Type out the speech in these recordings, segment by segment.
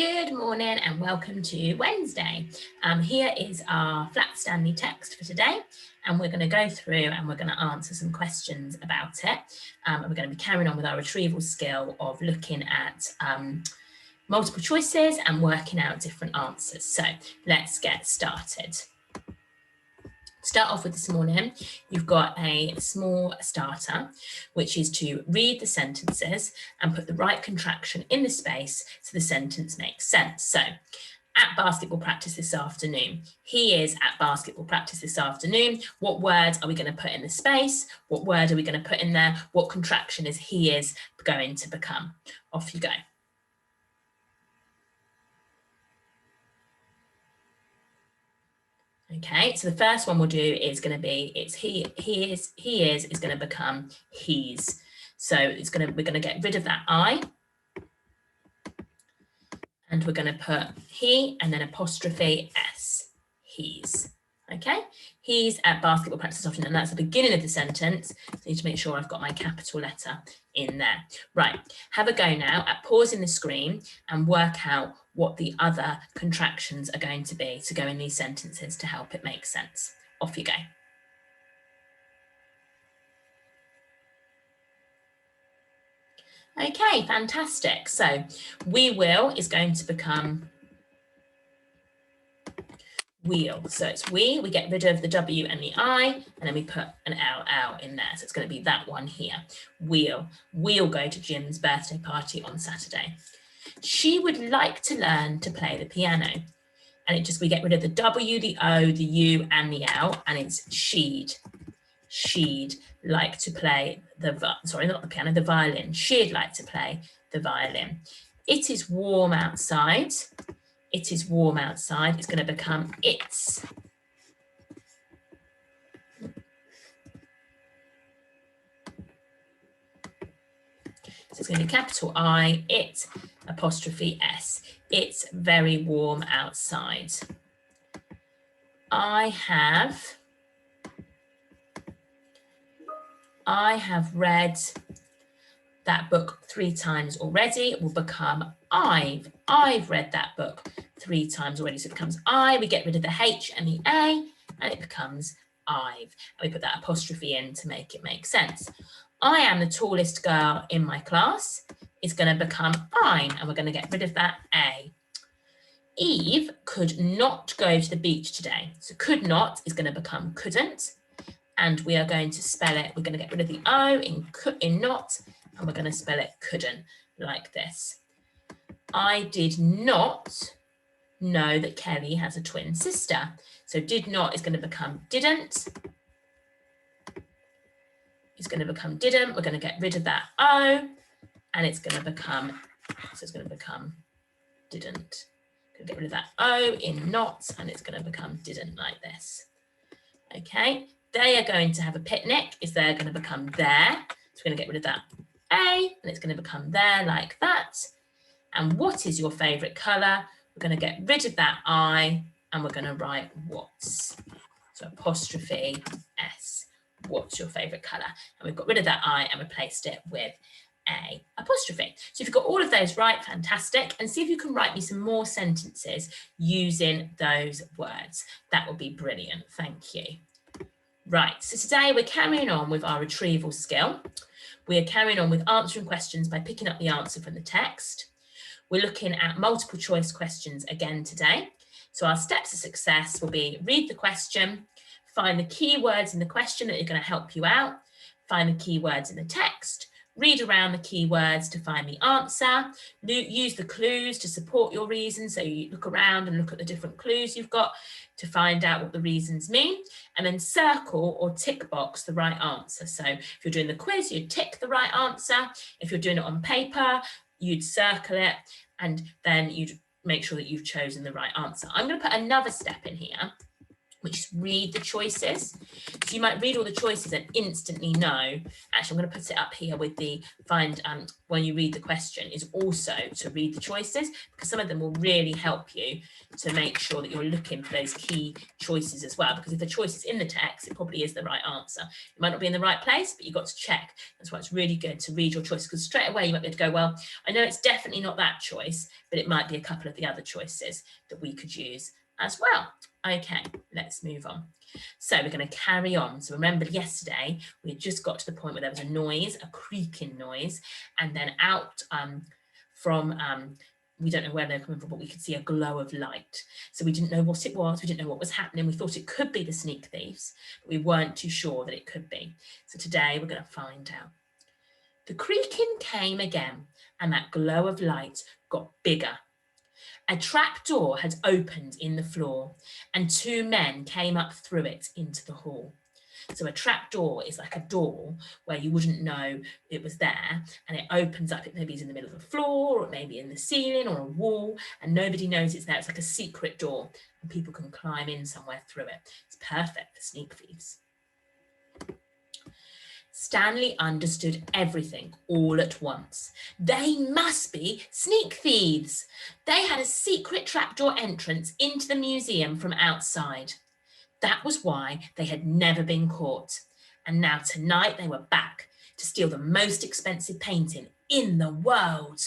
Good morning and welcome to Wednesday. Here is our Flat Stanley text for today, and we're going to go through and we're going to answer some questions about it. And we're going to be carrying on with our retrieval skill of looking at multiple choices and working out different answers. So let's get started. Start off with this morning, you've got a small starter, which is to read the sentences and put the right contraction in the space so the sentence makes sense. So, at basketball practice this afternoon. He is at basketball practice this afternoon. What words are we going to put in the space? What word are we going to put in there? What contraction is he is going to become? Off you go. Okay, so the first one we'll do is going to be he is going to become he's. So we're going to get rid of that I, and we're going to put he and then apostrophe s, he's. Okay, he's at basketball practice often, and that's the beginning of the sentence. So I need to make sure I've got my capital letter in there. Right, have a go now at pausing the screen and work out what the other contractions are going to be to go in these sentences to help it make sense. Off you go. Okay, fantastic. So we will is going to become wheel. So it's we get rid of the W and the I, and then we put an L in there. So it's going to be that one here, wheel. We'll go to Jim's birthday party on Saturday. She would like to learn to play the piano. And we get rid of the W, the O, the U, and the L, and it's she'd. She'd like to play the violin. She'd like to play the violin. It is warm outside. It is warm outside. It's going to become it's. So it's going to be capital I, it, apostrophe S. It's very warm outside. I have read that book 3 times already. It will become I've read that book 3 times already. So it becomes I, we get rid of the H and the A, and it becomes I've. And we put that apostrophe in to make it make sense. I am the tallest girl in my class is going to become I'm, and we're going to get rid of that A. Eve could not go to the beach today. So could not is going to become couldn't, and we are going to spell it. We're going to get rid of the O in not, and we're going to spell it couldn't like this. I did not know that Kelly has a twin sister. So did not is going to become didn't. It's going to become didn't. We're going to get rid of that O, and it's going to become, so it's going to become didn't. Going to get rid of that O in not, and it's going to become didn't like this. Okay, they are going to have a picnic. Is they're going to become there. So we're going to get rid of that A, and it's going to become there like that. And what is your favourite colour? We're going to get rid of that I, and we're going to write what's. So apostrophe S. What's your favourite colour? And we've got rid of that I and replaced it with a apostrophe. So if you've got all of those right, fantastic. And see if you can write me some more sentences using those words. That would be brilliant. Thank you. Right, so today we're carrying on with our retrieval skill. We are carrying on with answering questions by picking up the answer from the text. We're looking at multiple choice questions again today. So our steps of success will be read the question, find the keywords in the question that are going to help you out, find the keywords in the text, read around the keywords to find the answer, use the clues to support your reasons. So you look around and look at the different clues you've got to find out what the reasons mean, and then circle or tick box the right answer. So if you're doing the quiz, you'd tick the right answer. If you're doing it on paper, you'd circle it, and then you'd make sure that you've chosen the right answer. I'm going to put another step in here, which is read the choices. So you might read all the choices and instantly know. Actually, I'm going to put it up here with the find when you read the question is also to read the choices, because some of them will really help you to make sure that you're looking for those key choices as well. Because if the choice is in the text, it probably is the right answer. It might not be in the right place, but you've got to check. That's why it's really good to read your choice, because straight away you might be able to go, well, I know it's definitely not that choice, but it might be a couple of the other choices that we could use as well. Okay, let's move on. So we're going to carry on. So remember yesterday, we had just got to the point where there was a noise, a creaking noise, and then out from, we don't know where they're coming from, but we could see a glow of light. So we didn't know what it was. We didn't know what was happening. We thought it could be the sneak thieves, but we weren't too sure that it could be. So today we're going to find out. The creaking came again, and that glow of light got bigger. A trap door had opened in the floor, and two men came up through it into the hall. So a trap door is like a door where you wouldn't know it was there, and it opens up. It maybe is in the middle of the floor, or it may be in the ceiling or a wall, and nobody knows it's there. It's like a secret door, and people can climb in somewhere through it. It's perfect for sneak thieves. Stanley understood everything all at once. They must be sneak thieves. They had a secret trapdoor entrance into the museum from outside. That was why they had never been caught. And now tonight they were back to steal the most expensive painting in the world.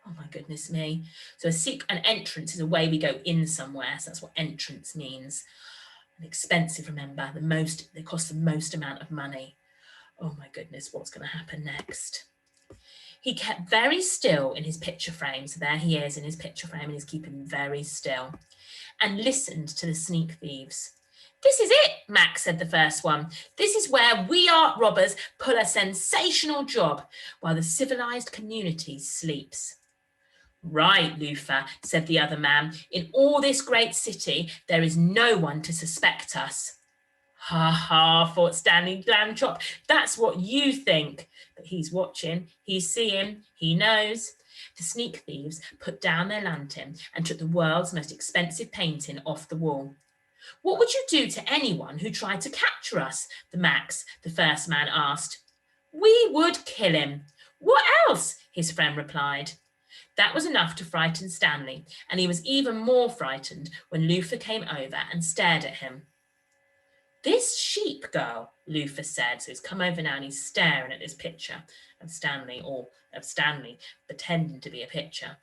Oh my goodness me. So an entrance is a way we go in somewhere. So that's what entrance means. And expensive, remember, they cost the most amount of money. Oh my goodness, what's going to happen next? He kept very still in his picture frame. So there he is in his picture frame, and he's keeping very still, and listened to the sneak thieves. This is it, Max, said the first one. This is where we art robbers pull a sensational job while the civilized community sleeps. Right, Luther, said the other man. In all this great city, there is no one to suspect us. Ha ha, thought Stanley Glamchop. That's what you think. But he's watching, he's seeing, he knows. The sneak thieves put down their lantern and took the world's most expensive painting off the wall. What would you do to anyone who tried to capture us? The first man asked. We would kill him. What else? His friend replied. That was enough to frighten Stanley, and he was even more frightened when Luther came over and stared at him. This sheep girl, Luther said. So he's come over now and he's staring at this picture of Stanley, pretending to be a picture.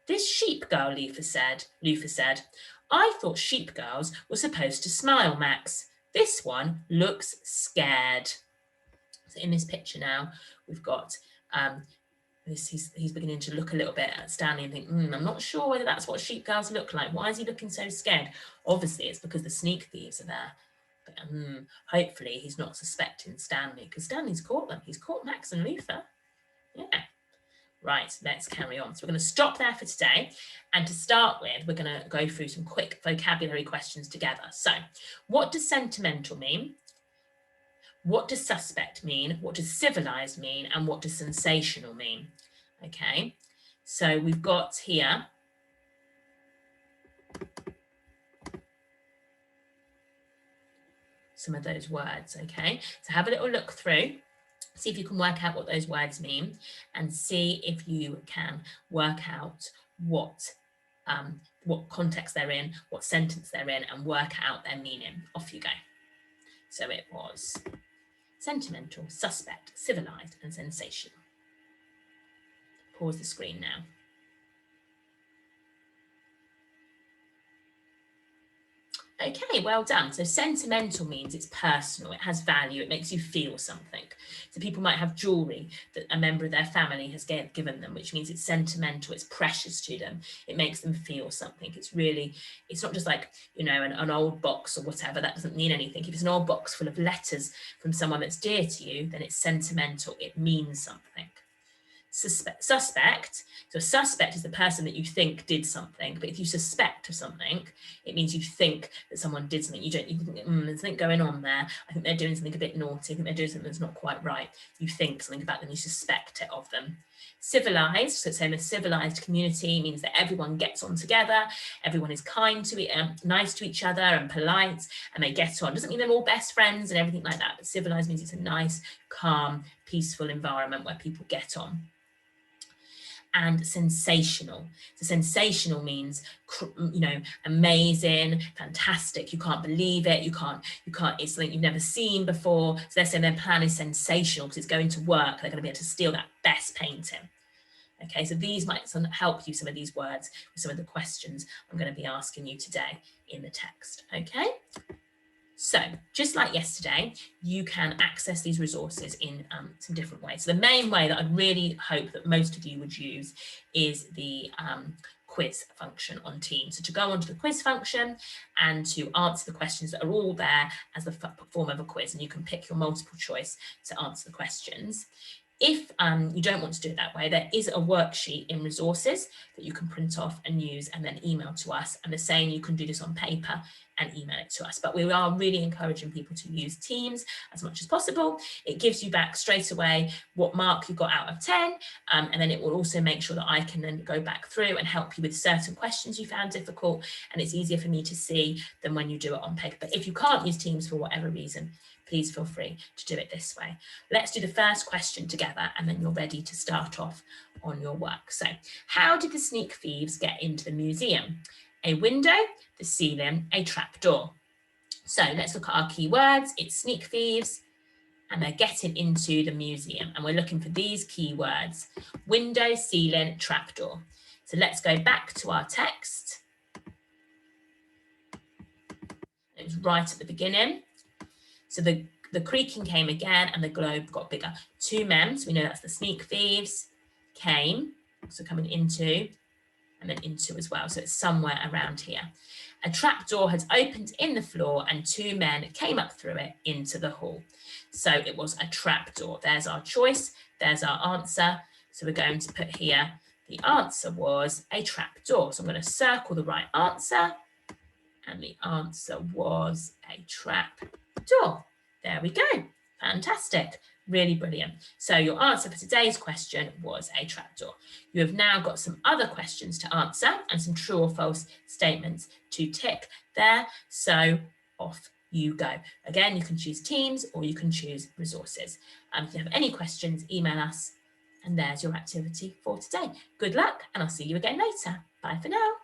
This sheep girl, Luther said. I thought sheep girls were supposed to smile, Max. This one looks scared. So in this picture now, we've got he's beginning to look a little bit at Stanley and think, I'm not sure whether that's what sheep girls look like. Why is he looking so scared? Obviously, it's because the sneak thieves are there. But hopefully he's not suspecting Stanley, because Stanley's caught them. He's caught Max and Luther. Yeah. Right, let's carry on. So we're going to stop there for today. And to start with, we're going to go through some quick vocabulary questions together. So what does sentimental mean? What does suspect mean? What does civilized mean? And what does sensational mean? Okay, so we've got here some of those words. Okay, so have a little look through, see if you can work out what those words mean, and see if you can work out what context they're in, what sentence they're in, and work out their meaning. Off you go. So it was sentimental, suspect, civilized, and sensational. Pause the screen now. Okay, well done. So sentimental means it's personal, it has value, it makes you feel something. So people might have jewelry that a member of their family has given them, which means it's sentimental, it's precious to them. It makes them feel something. It's not just like, an old box or whatever. That doesn't mean anything. If it's an old box full of letters from someone that's dear to you, then it's sentimental, it means something. suspect. So a suspect is the person that you think did something, but if you suspect of something, it means you think that someone did something. You think, there's something going on there. I think they're doing something a bit naughty. I think they're doing something that's not quite right. You think something about them, you suspect it of them. Civilized, so saying a civilized community means that everyone gets on together, everyone is kind to nice to each other and polite, and they get on. Doesn't mean they're all best friends and everything like that, but civilized means it's a nice, calm, peaceful environment where people get on. And sensational. So sensational means, you know, amazing, fantastic. You can't believe it. You can't, it's something you've never seen before. So they're saying their plan is sensational because it's going to work. They're going to be able to steal that best painting. Okay, so these might help you, some of these words, with some of the questions I'm going to be asking you today in the text. Okay. So just like yesterday, you can access these resources in some different ways. So the main way that I'd really hope that most of you would use is the quiz function on Teams. So to go onto the quiz function and to answer the questions that are all there as the form of a quiz, and you can pick your multiple choice to answer the questions. If you don't want to do it that way, there is a worksheet in resources that you can print off and use and then email to us. And the same, you can do this on paper and email it to us. But we are really encouraging people to use Teams as much as possible. It gives you back straight away what mark you got out of 10. And then it will also make sure that I can then go back through and help you with certain questions you found difficult. And it's easier for me to see than when you do it on paper. But if you can't use Teams for whatever reason, please feel free to do it this way. Let's do the first question together and then you're ready to start off on your work. So, how did the sneak thieves get into the museum? A window, the ceiling, a trapdoor. So let's look at our key words. It's sneak thieves and they're getting into the museum. And we're looking for these key words: window, ceiling, trapdoor. So let's go back to our text. It was right at the beginning. So the creaking came again and the globe got bigger. Two men, so we know that's the sneak thieves, came, so coming into, and then into as well. So it's somewhere around here. A trapdoor had opened in the floor and two men came up through it into the hall. So it was a trapdoor. There's our choice. There's our answer. So we're going to put here, the answer was a trapdoor. So I'm going to circle the right answer. And the answer was a trapdoor. There we go. Fantastic. Really brilliant. So your answer for today's question was a trapdoor. You have now got some other questions to answer and some true or false statements to tick there. So off you go. Again, you can choose Teams or you can choose resources. If you have any questions, email us. And there's your activity for today. Good luck, and I'll see you again later. Bye for now.